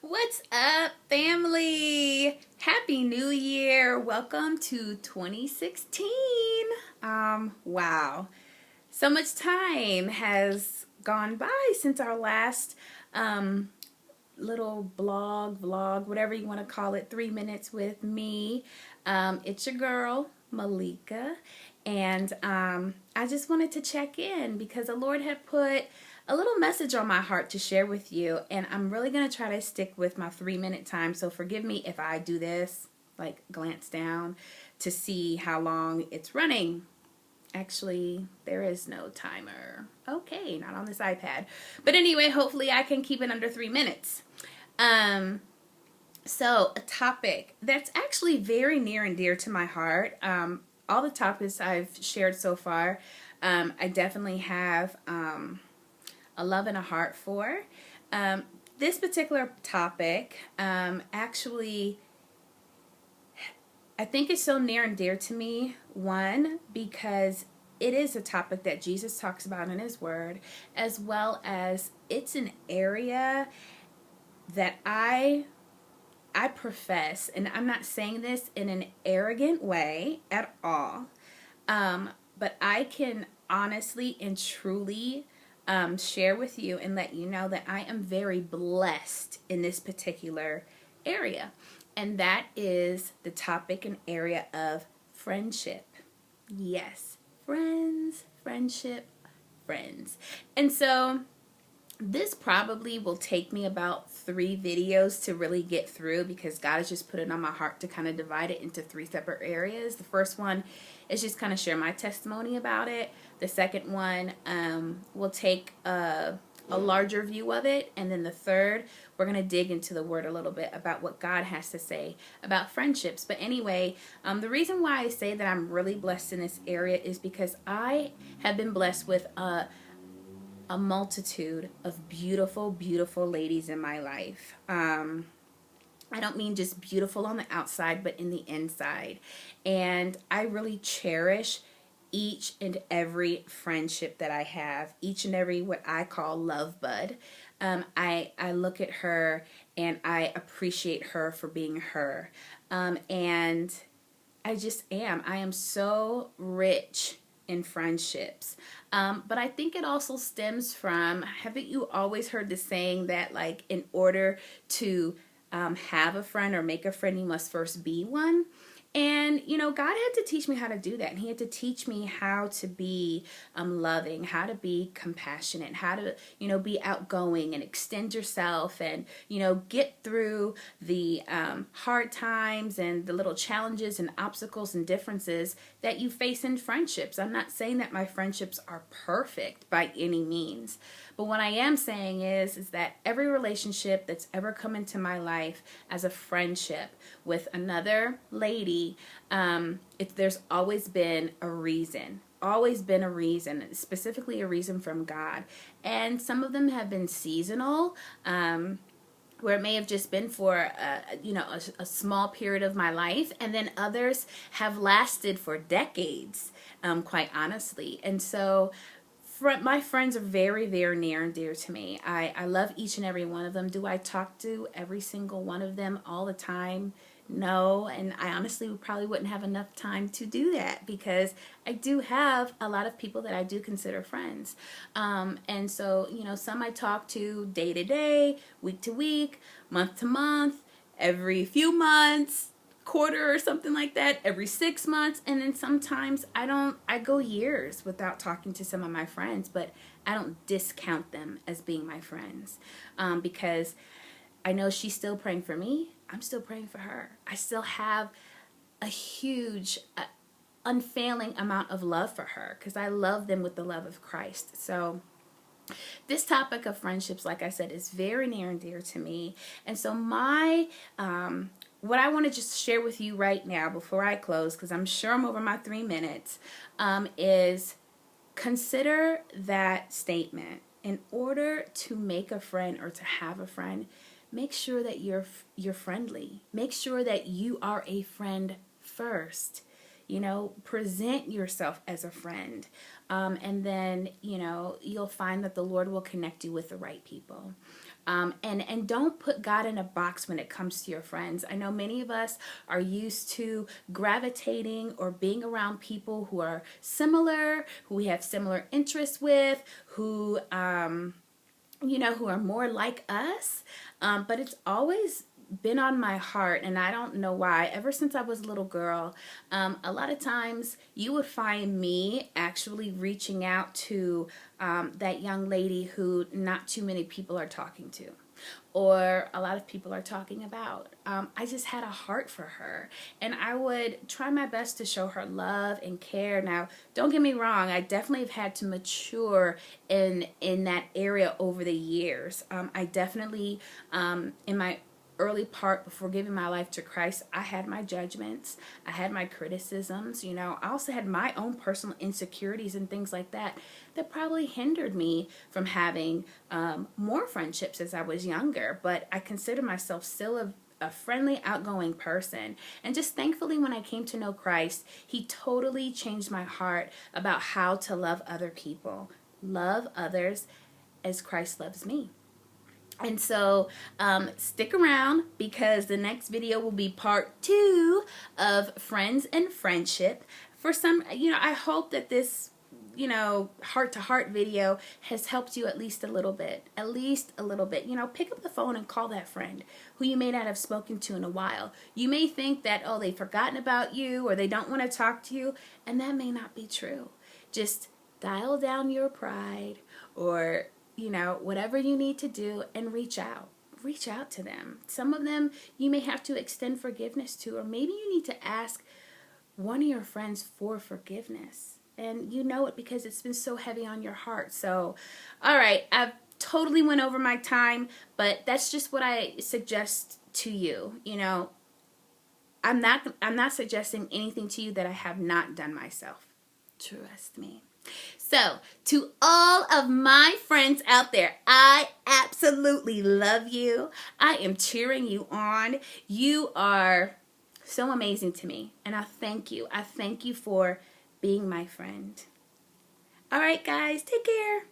What's up, family? Happy New Year. Welcome to 2016. Wow. So much time has gone by since our last little blog, vlog, whatever you want to call it, 3 minutes with me. It's your girl, Malika. And I just wanted to check in because the Lord had put a little message on my heart to share with you. And I'm really going to try to stick with my 3 minute time. So forgive me if I do this, like glance down to see how long it's running. Actually, there is no timer. Okay, not on this iPad. But anyway, hopefully I can keep it under 3 minutes. So a topic that's actually very near and dear to my heart. All the topics I've shared so far, I definitely have a love and a heart for. This particular topic, actually, I think it's so near and dear to me. One, because it is a topic that Jesus talks about in His Word, as well as it's an area that I profess, and I'm not saying this in an arrogant way at all, but I can honestly and truly share with you and let you know that I am very blessed in this particular area. And that is the topic and area of friendship. Yes, friends, friendship, friends. And so this probably will take me about 3 videos to really get through because God has just put it on my heart to kind of divide it into 3 separate areas. The first one is just kind of share my testimony about it. The second one will take a larger view of it. And then the third, we're going to dig into the Word a little bit about what God has to say about friendships. But anyway, the reason why I say that I'm really blessed in this area is because I have been blessed with a multitude of beautiful, beautiful ladies in my life. I don't mean just beautiful on the outside, but in the inside. And I really cherish each and every friendship that I have, each and every what I call love bud. I look at her and I appreciate her for being her. And I just am. I am so rich in friendships. But I think it also stems from, haven't you always heard the saying that like in order to have a friend or make a friend, you must first be one? And, you know, God had to teach me how to do that. And He had to teach me how to be loving, how to be compassionate, how to, you know, be outgoing and extend yourself and, you know, get through the hard times and the little challenges and obstacles and differences that you face in friendships. I'm not saying that my friendships are perfect by any means. But what I am saying is that every relationship that's ever come into my life as a friendship with another lady, there's always been a reason. Always been a reason, specifically a reason from God. And some of them have been seasonal, where it may have just been for a small period of my life, and then others have lasted for decades, quite honestly. And so my friends are very, very near and dear to me. I love each and every one of them. Do I talk to every single one of them all the time? No, and I honestly probably wouldn't have enough time to do that because I do have a lot of people that I do consider friends. And so, you know, some I talk to day to day, week to week, month to month, every few months, quarter or something like that, every 6 months. And then sometimes I go years without talking to some of my friends, but I don't discount them as being my friends, because I know she's still praying for me. I'm still praying for her. I still have a huge, unfailing amount of love for her because I love them with the love of Christ. So this topic of friendships, like I said, is very near and dear to me. And so what I want to just share with you right now before I close, because I'm sure I'm over my 3 minutes, is consider that statement. In order to make a friend or to have a friend, make sure that you're friendly. Make sure that you are a friend first. You know, present yourself as a friend. And then, you know, you'll find that the Lord will connect you with the right people. And don't put God in a box when it comes to your friends. I know many of us are used to gravitating or being around people who are similar, who we have similar interests with, who who are more like us. But it's always been on my heart, and I don't know why. Ever since I was a little girl, a lot of times you would find me actually reaching out to that young lady who not too many people are talking to, or a lot of people are talking about. I just had a heart for her, and I would try my best to show her love and care. Now, don't get me wrong, I definitely have had to mature in that area over the years. I definitely, in my early part before giving my life to Christ, I had my judgments, I had my criticisms, I also had my own personal insecurities and things like that probably hindered me from having more friendships as I was younger. But I consider myself still a friendly, outgoing person. And just thankfully, when I came to know Christ, he totally changed my heart about how to love other people, love others as Christ loves me. And so stick around, because the next video will be part 2 of Friends and Friendship. For some, I hope that this, heart-to-heart video has helped you at least a little bit. Pick up the phone and call that friend who you may not have spoken to in a while. You may think that, oh, they've forgotten about you, or they don't want to talk to you, and that may not be true. Just dial down your pride, or whatever you need to do, and reach out. Reach out to them. Some of them you may have to extend forgiveness to, or maybe you need to ask one of your friends for forgiveness. And you know it because it's been so heavy on your heart. So, all right, I've totally went over my time, but that's just what I suggest to you. I'm not suggesting anything to you that I have not done myself. Trust me. So, to all of my friends out there, I absolutely love you. I am cheering you on. You are so amazing to me, and I thank you. I thank you for being my friend. All right, guys, take care.